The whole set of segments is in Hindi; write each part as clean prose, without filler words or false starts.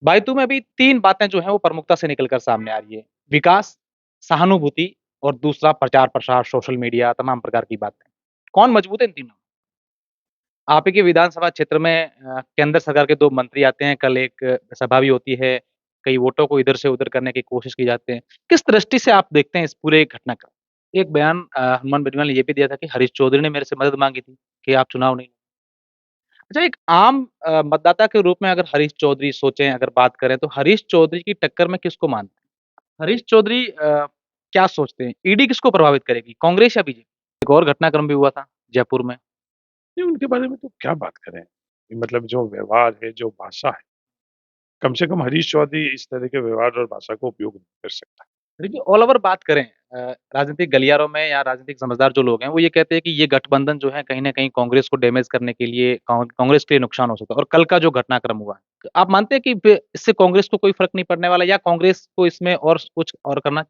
बायतू में अभी 3 बातें जो हैं वो प्रमुखता से निकल कर सामने आ रही है। विकास, सहानुभूति और दूसरा प्रचार-प्रसार, सोशल मीडिया तमाम प्रकार की बातें। कौन मजबूत है इन तीनों? आप ही के विधानसभा क्षेत्र में केंद्र सरकार के 2 मंत्री आते हैं, कल एक सभा भी होती है, कई वोटों को इधर से उधर करने की कोशिश की जाती है। किस दृष्टि से आप देखते हैं इस पूरे घटना को? एक बयान हनुमान बेनीवाल ने ये भी दिया था कि हरीश चौधरी ने मेरे से मदद माँगी थी कि आप चुनाव नहीं। अच्छा एक आम मतदाता के रूप में अगर हरीश चौधरी सोचें अगर बात करें तो हरीश चौधरी की टक्कर में किसको मानते हैं? हरीश चौधरी क्या सोचते हैं? ईडी किसको प्रभावित करेगी? कांग्रेस या बीजेपी? एक और घटनाक्रम भी हुआ था जयपुर में। नहीं, उनके बारे में तो क्या बात करें? मतलब जो व्यवहार है, जो भाषा है, कम से कम हरीश चौधरी इस तरह के व्यवहार और भाषा का उपयोग नहीं कर सकता। देखिए ऑल ओवर बात करें राजनीतिक गलियारों में या राजनीतिक समझदार जो लोग हैं, वो ये कहते हैं कि ये गठबंधन जो है कहीं न कहीं कांग्रेस को डैमेज करने के लिए कांग्रेस के लिए नुकसान हो सकता है और कल का जो घटनाक्रम हुआ है, तो आप मानते हैं कि इससे कांग्रेस को कोई फ़र्क नहीं पड़ने वाला या कांग्रेस को इसमें और कुछ और करना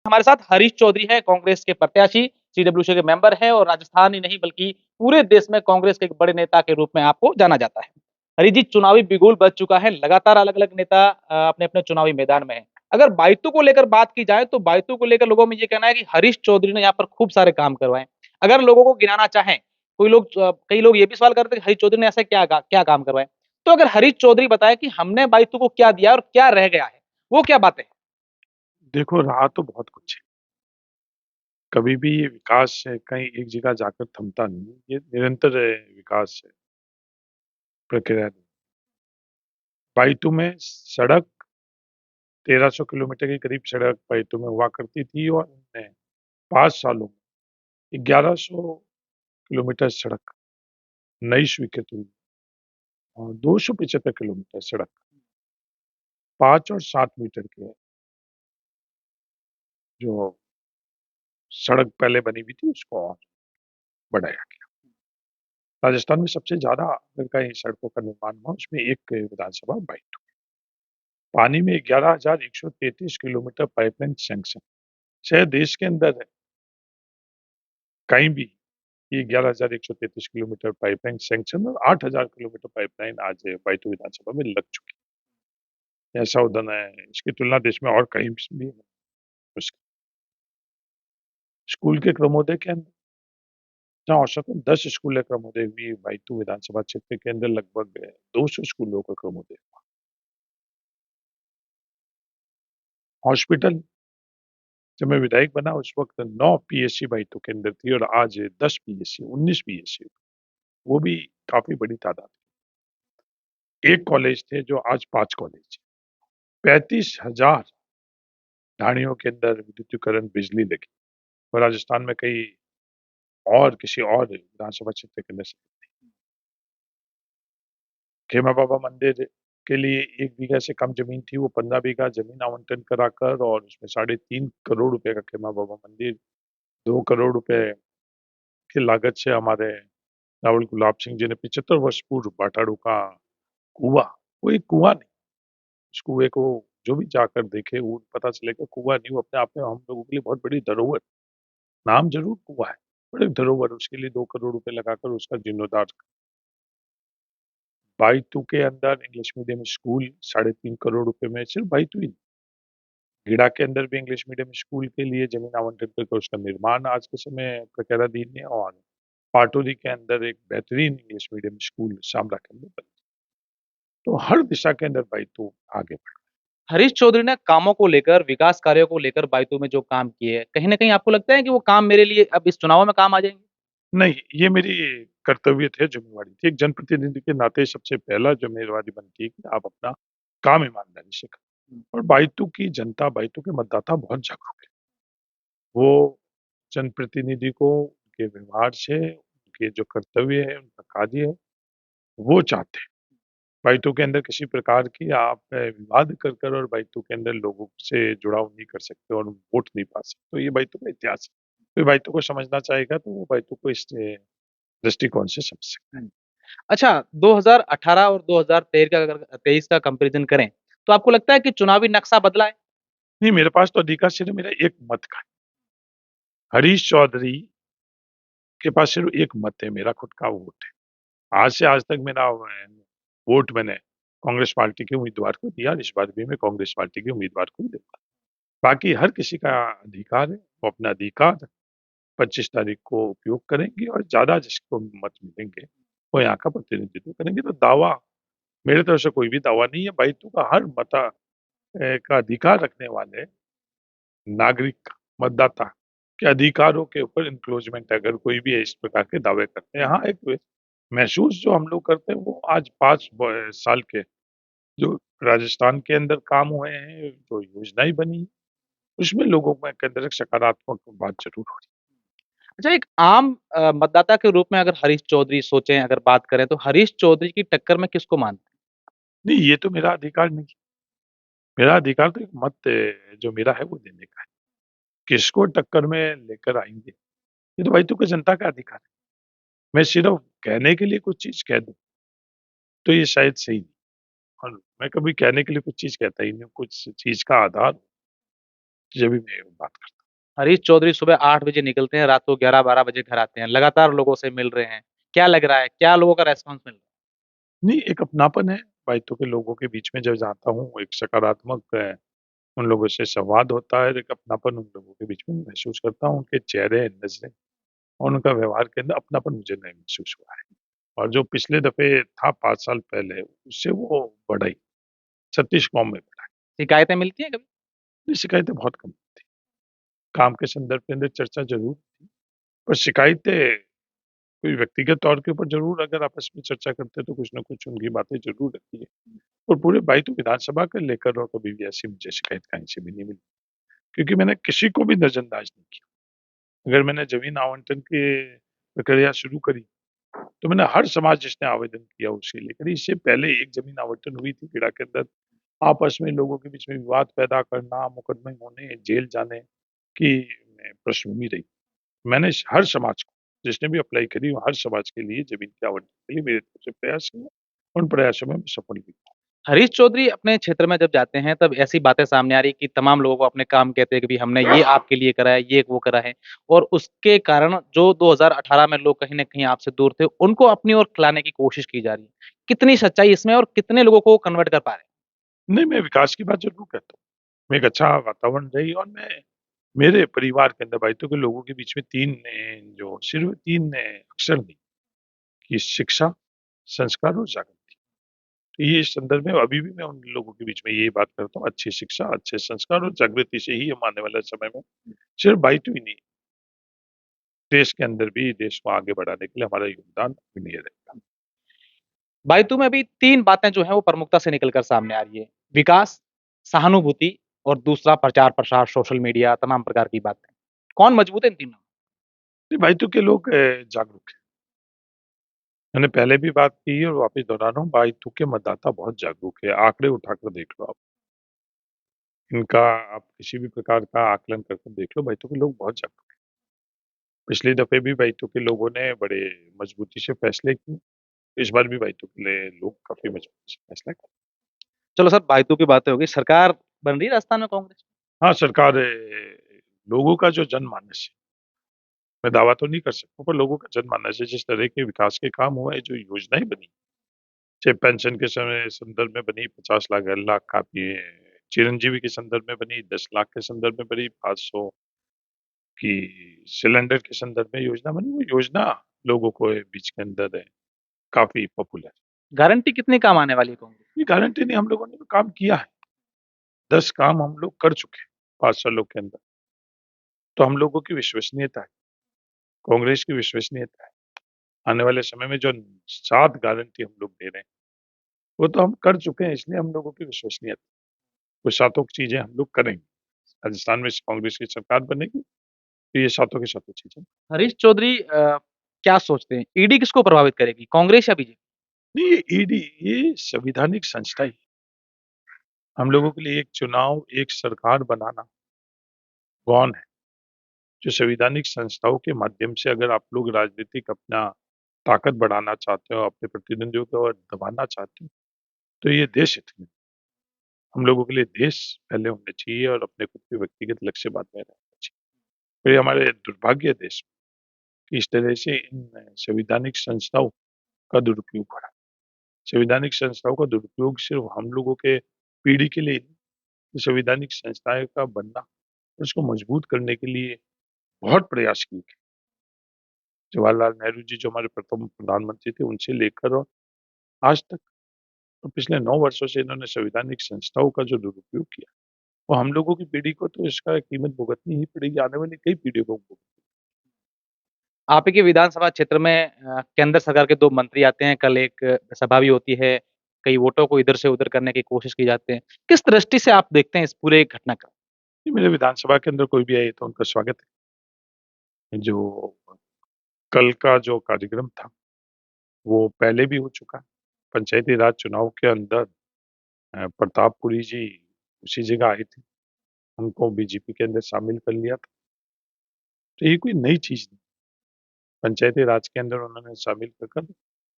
हमारे साथ हरीश चौधरी हैं, कांग्रेस के प्रत्याशी, सीडब्ल्यूसी के मेंबर हैं और राजस्थान ही नहीं बल्कि पूरे देश में कांग्रेस के एक बड़े नेता के रूप में आपको जाना जाता है। हरीश जी, चुनावी बिगुल बज चुका है, लगातार अलग-अलग नेता अपने-अपने चुनावी मैदान में हैं। अगर बायतू को लेकर बात की जाए, तो बायतू को लेकर लोगों में ये कहना है कि हरीश चौधरी ने यहाँ पर खूब सारे काम करवाए। अगर लोगों को गिनाना चाहें, कई लोग ये भी सवाल करते हैं कि हरीश चौधरी ने ऐसे क्या काम करवाए? तो अगर हरीश चौधरी बताए कि हमने बायतू को क्या दिया और क्या रह गया है, वो क्या बातें हैं? देखो, रहा तो बहुत कुछ है। कभी भी ये विकास कहीं एक जगह जाकर थमता नहीं है। ये निरंतर विकास प्रक्रिया। बायतू में सड़क 1300 किलोमीटर के करीब सड़क बायतू में हुआ करती थी और हमने 5 सालों में 1100 किलोमीटर सड़क नई स्वीकृत हुई और 275 किलोमीटर सड़क 5 और 7 मीटर के जो सड़क पहले बनी हुई थी उसको और बढ़ाया गया। राजस्थान में सबसे ज़्यादा अगर कहीं सड़कों का निर्माण हुआ उसमें एक विधानसभा बायतू। पानी में 11,133 किलोमीटर पाइपलाइन सैंक्शन। शायद देश के अंदर कहीं भी ये 11,133 किलोमीटर पाइपलाइन सैंक्शन और 8,000 किलोमीटर पाइपलाइन आज बायतू विधानसभा में लग चुकी है। ऐसा उदाहरण है, इसकी तुलना देश में और कहीं भी नहीं। उसके स्कूल के क्रमोदय के अंदर जहाँ औसतन 10 स्कूल क्रमोदय हुई, बायतू विधानसभा क्षेत्र के अंदर लगभग 200 स्कूलों का क्रमोदय हुआ। हॉस्पिटल जब मैं विधायक बना उस वक्त 9 पीएससी बायतू के अंदर थी और आज 10 पीएससी, 19 पीएससी, वो भी काफ़ी बड़ी तादाद। एक कॉलेज थे जो आज 5 कॉलेज। 35,000 ढाणियों के अंदर विद्युतीकरण बिजली लगी और राजस्थान में कई और किसी और विधानसभा क्षेत्र के अंदर से खेमा बाबा मंदिर के लिए 1 बीघा से कम ज़मीन थी, वो 15 बीघा ज़मीन आवंटन कराकर और उसमें 3.5 करोड़ रुपए का खेमा बाबा मंदिर, 2 करोड़ रुपए की लागत से हमारे रावल गुलाब सिंह जी ने 75 वर्ष पूर्व बाटाड़ू का कुआँ, वो एक कुआँ नहीं, उस कुएँ को जो भी जाकर देखे वो पता चलेगा कुआँ नहीं, वो अपने आप में हम लोगों के लिए बहुत बड़ी धरोहर। नाम ज़रूर कुआँ है, पर एक धरोहर, उसके लिए 2 करोड़ रुपए लगाकर उसका जीर्णोद्धार। बायतू के अंदर इंग्लिश मीडियम स्कूल 3.5 करोड़ रुपए में सिर्फ बायतू ही नहीं, गीडा के अंदर भी इंग्लिश मीडियम स्कूल के लिए ज़मीन आवंटन करके उसका निर्माण आज के समय प्रकाराधीन है और पाटोदी के अंदर एक बेहतरीन इंग्लिश मीडियम स्कूल शामला के अंदर बना। तो हर दिशा के अंदर बायतू आगे बढ़ा। हरीश चौधरी ने कामों को लेकर, विकास कार्यों को लेकर बायतू में जो काम किए, कहीं न कहीं आपको लगता है कि वो काम मेरे लिए अब इस चुनावों में काम आ जाएँगे? नहीं, ये मेरी कर्तव्य थे, ज़िम्मेवारी थी। एक जनप्रतिनिधि के नाते सबसे पहला ज़िम्मेवारी बनती है कि आप अपना काम ईमानदारी से करें और बायतू की जनता, बायतू के मतदाता बहुत जागरूक है। वो जनप्रतिनिधि को उनके व्यवहार से, उनके जो कर्तव्य है, उनका कार्य है, वो चाहते हैं। बायतू के अंदर किसी प्रकार की आप विवाद कर और बायतू के अंदर लोगों से जुड़ाव नहीं कर सकते और वोट नहीं पा सकते। तो ये बायतू का इतिहास है। कोई बायतू को समझना चाहेगा तो वो बायतू को इस दृष्टिकोण से समझ सकता है। हुँ। अच्छा 2018 और 2013 का अगर 23 का कंपैरिज़न करें, तो आपको लगता है कि चुनावी नक्शा बदला है? नहीं, मेरे पास तो अधिकार सिर्फ़ मेरा एक मत का है। हरीश चौधरी के पास सिर्फ़ एक मत है, मेरा खुद का वोट है। आज से आज तक मेरा वोट मैंने कांग्रेस पार्टी के उम्मीदवार को दिया और इस बार भी मैं कांग्रेस पार्टी के उम्मीदवार को ही दूंगा। बाकी हर किसी का अधिकार है, वो अपना अधिकार 25 तारीख को उपयोग करेंगे और ज्यादा जिसको मत मिलेंगे वो यहाँ का प्रतिनिधित्व करेंगे। तो दावा मेरे तरफ से कोई भी दावा नहीं है। बाइतू का हर का अधिकार रखने वाले नागरिक मतदाता के अधिकारों के ऊपर इंक्रोचमेंट है अगर कोई भी इस प्रकार के दावे करते हैं। हाँ, एक महसूस जो हम लोग करते हैं वो आज 5 साल के जो राजस्थान के अंदर काम हुए हैं, जो योजनाएं बनी, उसमें लोगों में के अंदर एक सकारात्मक बात जरूर हो रही अच्छा, एक आम मतदाता के रूप में अगर हरीश चौधरी सोचें, अगर बात करें तो हरीश चौधरी की टक्कर में किसको मानते हैं? है। नहीं, ये तो मेरा अधिकार नहीं है। मेरा अधिकार तो एक मत जो मेरा है वो देने का है। किसको टक्कर में लेकर आएंगे ये तो भाई तो जनता का अधिकार है। मैं सिर्फ कहने के लिए कुछ चीज कह दूं तो ये शायद सही नहीं। और मैं कभी कहने के लिए कुछ चीज कहता ही नहीं हूं। कुछ चीज का आधार जब भी मैं बात करता हरीश चौधरी सुबह 8 बजे निकलते हैं, रात को 11-12 बजे घर आते हैं, लगातार लोगों से मिल रहे हैं। क्या लग रहा है? क्या लोगों का रिस्पॉन्स मिल रहा है? हूं। नहीं, एक अपनापन है। बाइतों के लोगों के बीच में जब जाता हूँ एक सकारात्मक उन लोगों से संवाद होता है। एक अपनापन उन लोगों के बीच में महसूस करता हूँ। उनके चेहरे, नजरें और उनका व्यवहार के अंदर अपनापन मुझे नहीं महसूस हुआ है। और जो पिछले दफे था 5 साल पहले, उससे वो बढ़ा ही 36 कौम में बढ़ा शिकायतें मिलती हैं कभी? है। शिकायतें बहुत कम थी। काम के संदर्भ के अंदर चर्चा जरूर थी, पर शिकायतें कोई व्यक्तिगत तौर के ऊपर जरूर अगर आपस में चर्चा करते हैं तो कुछ ना कुछ उनकी बातें जरूर रहती है। और पूरे बाई तो विधानसभा को लेकर और कभी भी ऐसी मुझे शिकायत कहीं से भी नहीं मिली, क्योंकि मैंने किसी को भी नजरअंदाज नहीं किया। अगर मैंने जमीन आवंटन की प्रक्रिया शुरू करी तो मैंने हर समाज जिसने आवेदन किया उसके लिए करी। इससे पहले एक जमीन आवंटन हुई थी खेड़ा के अंदर, आपस में लोगों के बीच में विवाद पैदा करना, मुकदमे होने, जेल जाने की पृष्ठभूमि रही। मैंने हर समाज को जिसने भी अप्लाई करी हर समाज के लिए जमीन के आवंटन के लिए मेरे तरफ से प्रयास किया। उन प्रयासों में मैं सफल भी हुआ। हरीश चौधरी अपने क्षेत्र में जब जाते हैं तब ऐसी बातें सामने आ रही कि तमाम लोगों को अपने काम कहते हैं कि भी हमने ये आपके लिए करा है, ये वो करा है, और उसके कारण जो 2018 में लोग कहीं न कहीं आपसे दूर थे, उनको अपनी ओर खिलाने की कोशिश की जा रही है। कितनी सच्चाई इसमें और कितने लोगों को कन्वर्ट कर पा रहे हैं? नहीं, मैं विकास की बात जरूर कहता हूँ। मैं एक अच्छा वातावरण रही और मैं मेरे परिवार के अंदर भाइयों के लोगों के बीच में जो सिर्फ तीन अक्षर नहीं कि शिक्षा, संस्कार और जागृति। तो ये इस संदर्भ में अभी भी मैं उन लोगों के बीच में यही बात करता हूँ। अच्छी शिक्षा, अच्छे संस्कार और जागृति से ही हम आने वाले समय में सिर्फ बाइटू ही नहीं, देश के अंदर भी देश को आगे बढ़ाने के लिए हमारा योगदान अग्रणीय रहेगा। बायतू में अभी 3 बातें जो हैं वो प्रमुखता से निकल कर सामने आ रही है। विकास, सहानुभूति और दूसरा प्रचार-प्रसार, सोशल मीडिया, तमाम प्रकार की बातें। कौन मजबूत है इन तीनों में? नहीं, बाइटू के लोग जागरूक हैं। मैंने पहले भी बात की है और वापस दोहरा रहा हूँ, बाइटू के मतदाता बहुत जागरूक है। आंकड़े उठाकर देख लो आप। इनका आप किसी भी प्रकार का आकलन करके देख लो, बाइटू के लोग बहुत जागरूक हैं। पिछली दफे भी बाइटू के लोगों ने बड़े मजबूती से फैसले किए। इस बार भी बाइटू के लिए लोग काफी मजबूती से फैसला करें। चलो सर, बायतू की बातें हो गई। सरकार बन रही है राजस्थान में कांग्रेस? हाँ, सरकार लोगों का जो जनमानस है, मैं दावा तो नहीं कर सकता, पर लोगों का जनमानस है, जिस तरह के विकास के काम हुए, जो योजनाएं बनी, चाहे पेंशन के समय संदर्भ में बनी 50 लाख लाख का भी, चिरंजीवी के संदर्भ में बनी 10 लाख के संदर्भ में बनी 500 की सिलेंडर के संदर्भ में योजना बनी। वो योजना लोगों को बीच के अंदर है काफी पॉपुलर। गारंटी कितनी काम आने वाली है कांग्रेस? ये गारंटी नहीं, हम लोगों ने तो काम किया है। 10 काम हम लोग कर चुके हैं 5 सालों के अंदर। तो हम लोगों की विश्वसनीयता है, कांग्रेस की विश्वसनीयता है। आने वाले समय में जो 7 गारंटी हम लोग दे रहे हैं वो तो हम कर चुके हैं, इसलिए हम लोगों की विश्वसनीयता, वो सातों चीजें हम लोग करेंगे। राजस्थान में कांग्रेस की सरकार बनेगी तो ये सातों की सातों चीजें। हरीश चौधरी क्या सोचते हैं? ईडी किसको प्रभावित करेगी, कांग्रेस या बीजेपी? नहीं, ये ईडी ये संवैधानिक संस्था ही। हम लोगों के लिए एक चुनाव, एक सरकार बनाना कौन है जो संवैधानिक संस्थाओं के माध्यम से अगर आप लोग राजनीतिक अपना ताकत बढ़ाना चाहते हो, अपने प्रतिद्वंदियों को दबाना चाहते हो, तो ये देश हित में। हम लोगों के लिए देश पहले होने चाहिए और अपने खुद के व्यक्तिगत लक्ष्य बाद में रहना चाहिए। तो ये हमारे दुर्भाग्य है देश में कि इस तरह से इन संवैधानिक संस्थाओं का दुरुपयोग हो रहा है। संवैधानिक संस्थाओं का दुरुपयोग सिर्फ हम लोगों के पीढ़ी के लिए नहीं, संवैधानिक संस्थाएं का बनना और उसको मजबूत करने के लिए बहुत प्रयास किए गए। जवाहरलाल नेहरू जी जो हमारे प्रथम प्रधानमंत्री थे, उनसे लेकर और आज तक और पिछले 9 वर्षों से इन्होंने संवैधानिक संस्थाओं का जो दुरुपयोग किया, वो हम लोगों की पीढ़ी को तो इसका कीमत भुगतनी ही पड़ेगी, आने वाली कई पीढ़ियों को भुगतनी। आप ही के विधानसभा क्षेत्र में केंद्र सरकार के 2 मंत्री आते हैं, कल एक सभा भी होती है, कई वोटों को इधर से उधर करने की कोशिश की जाती है। किस दृष्टि से आप देखते हैं इस पूरे घटनाक्रम? ये मेरे विधानसभा के अंदर कोई भी आए तो उनका स्वागत है। जो कल का जो कार्यक्रम था, वो पहले भी हो चुका है। पंचायती राज चुनाव के अंदर प्रतापपुरी जी उसी जगह आए थे, उनको बीजेपी के अंदर शामिल कर लिया था। तो ये कोई नई चीज़ नहीं, पंचायती राज के अंदर उन्होंने शामिल कर कर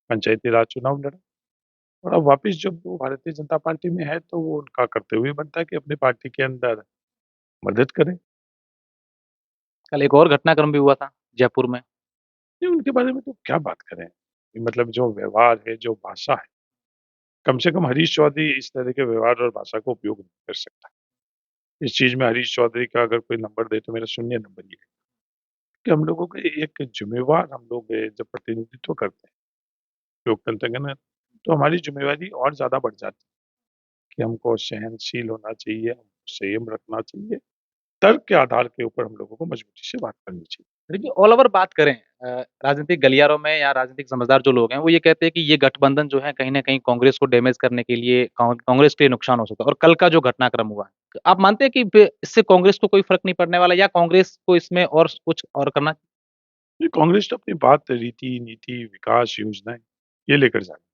पंचायती राज चुनाव लड़ा और अब वापस जब वो भारतीय जनता पार्टी में है, तो वो उनका कर्तव्य बनता है कि अपनी पार्टी के अंदर मदद करें। कल एक और घटनाक्रम भी हुआ था जयपुर में। नहीं, उनके बारे में तो क्या बात करें? ये मतलब जो व्यवहार है, जो भाषा है, कम से कम हरीश चौधरी इस तरह के व्यवहार और भाषा का उपयोग नहीं कर सकता। इस चीज़ में हरीश चौधरी का अगर कोई नंबर दे, तो मेरा शून्य नंबर ये है कि हम लोगों को एक ज़िम्मेवार हम लोग जब प्रतिनिधित्व करते हैं लोकतंत्र का ना, तो हमारी ज़िम्मेवारी और ज़्यादा बढ़ जाती है कि हमको सहनशील होना चाहिए, हमको संयम रखना चाहिए, तर्क के आधार के ऊपर हम लोगों को मजबूती से बात करनी चाहिए। देखिए ऑल ओवर बात करें राजनीतिक गलियारों में या राजनीतिक समझदार जो लोग हैं, वो ये कहते हैं कि ये गठबंधन जो है कहीं न कहीं कांग्रेस को डैमेज करने के लिए कांग्रेस के लिए नुकसान हो सकता है और कल का जो घटनाक्रम हुआ है, तो आप मानते हैं कि इससे कांग्रेस को कोई फ़र्क नहीं पड़ने वाला या कांग्रेस को इसमें और कुछ और करना ये कांग्रेस तो अपनी बात रीति, नीति, विकास योजनाएँ ये लेकर जा रही है।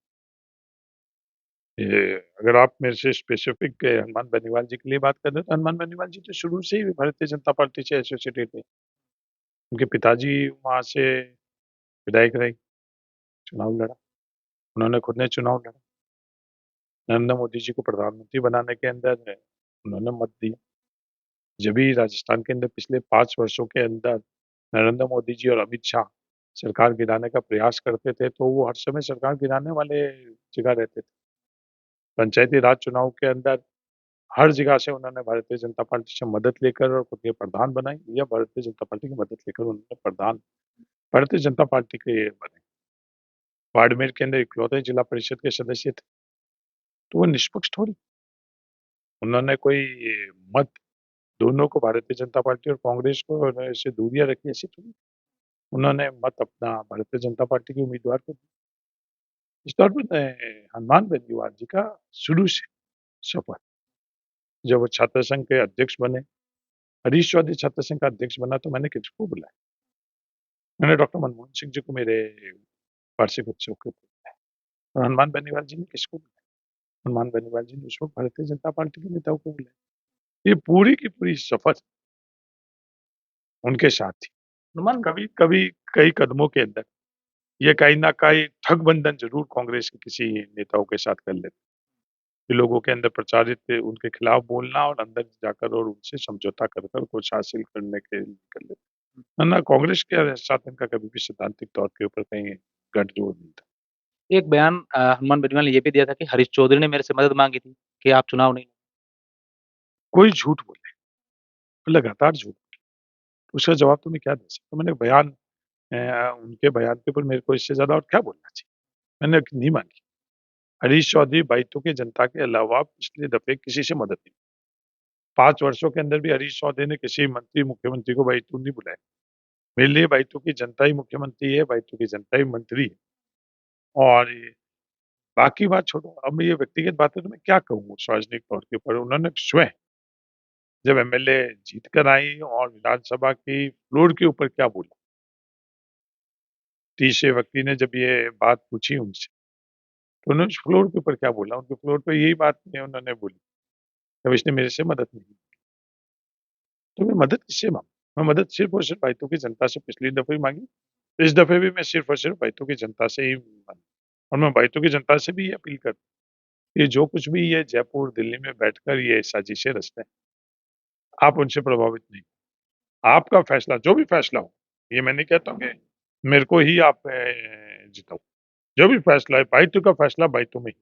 ये अगर आप मेरे से स्पेसिफिक हनुमान बेनीवाल जी के लिए बात कर रहे हैं, तो हनुमान बेनीवाल जी तो शुरू से ही भारतीय जनता पार्टी से एसोसिएटेड थे। उनके पिताजी वहाँ से विधायक रहे, चुनाव लड़ा। उन्होंने खुद ने चुनाव लड़ा। नरेंद्र मोदी जी को प्रधानमंत्री बनाने के अंदर उन्होंने मत दिया। जब भी राजस्थान के अंदर पिछले 5 वर्षों के अंदर नरेंद्र मोदी जी और अमित शाह सरकार गिराने का प्रयास करते थे, तो वो हर समय सरकार गिराने वाले जगह रहते थे। पंचायती राज चुनाव के अंदर हर जगह से उन्होंने भारतीय जनता पार्टी से मदद लेकर और खुद के प्रधान बनाई या भारतीय जनता पार्टी की मदद लेकर उन्होंने प्रधान भारतीय जनता पार्टी के बने। बाड़मेर के अंदर इकलौते जिला परिषद के सदस्य थे, तो वो निष्पक्ष थोड़ी। उन्होंने कोई मत दोनों को भारतीय जनता पार्टी और कांग्रेस को ऐसे दूरियां रखी, ऐसी थोड़ी। उन्होंने मत अपना भारतीय जनता पार्टी के उम्मीदवार को दिया। इस तौर पर हनुमान बेनीवाल जी का शुरू से सफर, जब वो छात्र संघ के अध्यक्ष बने, हरीश चौधरी छात्र संघ का अध्यक्ष बना, तो मैंने किसको बुलाया? मैंने डॉक्टर मनमोहन सिंह जी को मेरे वार्षिक उत्सव के ऊपर बुलाया और हनुमान बेनीवाल जी ने किसको बुलाया? हनुमान बेनीवाल जी ने उस वक्त भारतीय जनता पार्टी के नेताओं को बुलाया। ये पूरी की पूरी सफर उनके साथ थी। अनुमान कभी कभी कई कदमों के अंदर ये कहीं ना कहीं ठगबंधन जरूर कांग्रेस के किसी नेताओं के साथ कर लेते, कि लोगों के अंदर प्रचारित उनके खिलाफ बोलना और अंदर जाकर और उनसे समझौता कर कर कुछ हासिल करने के लिए कर लेते। ना कांग्रेस के साथ इनका कभी भी सैद्धांतिक तौर के ऊपर कहीं गठजोड़ नहीं था। एक बयान हनुमान बेनीवाल ने ये भी दिया था कि हरीश चौधरी ने मेरे से मदद माँगी थी कि आप चुनाव नहीं कोई झूठ बोले, लगातार झूठ, उसका जवाब तो मैं क्या दे सकता हूँ? मैंने बयान उनके बयान के ऊपर मेरे को इससे ज्यादा और क्या बोलना चाहिए? मैंने नहीं मांगी। हरीश चौधरी बैतूल की जनता के अलावा पिछले दफे किसी से मदद नहीं। 5 वर्षों के अंदर भी हरीश चौधरी ने किसी मंत्री मुख्यमंत्री को बैतूल नहीं बुलाया। मेरे लिए बैतूल की जनता ही मुख्यमंत्री है, बैतूल की जनता ही मंत्री है। और ये बाकी बात छोड़ो, अब ये व्यक्तिगत बातें तो मैं क्या कहूँ सार्वजनिक तौर के ऊपर। उन्होंने स्वयं जब एमएलए जीत कर आई और विधानसभा की फ्लोर के ऊपर क्या बोला, तीसरे व्यक्ति ने जब ये बात पूछी उनसे, तो उन्होंने फ्लोर के ऊपर क्या बोला? उनके फ्लोर पे यही बात उन्होंने बोली, "अब इसने मेरे से मदद नहीं की।" तो मैं मदद किससे माँगू? मैं मदद सिर्फ़ और सिर्फ़ बैतूल की जनता से पिछली दफ़े भी माँगी, इस दफ़े भी मैं सिर्फ़ और सिर्फ़ बैतूल की जनता से ही माँगी और मैं बैतूल की जनता से भी ये अपील करता हूँ, ये जो कुछ भी ये जयपुर, दिल्ली में बैठकर ये साजिशें रचते हैं, आप उनसे प्रभावित नहीं। आपका फ़ैसला जो भी फ़ैसला हो, ये मैं नहीं कहता हूँ कि मेरे को ही आप जिताओ। जो भी फैसला है, बाइतू का फैसला बाइतू में ही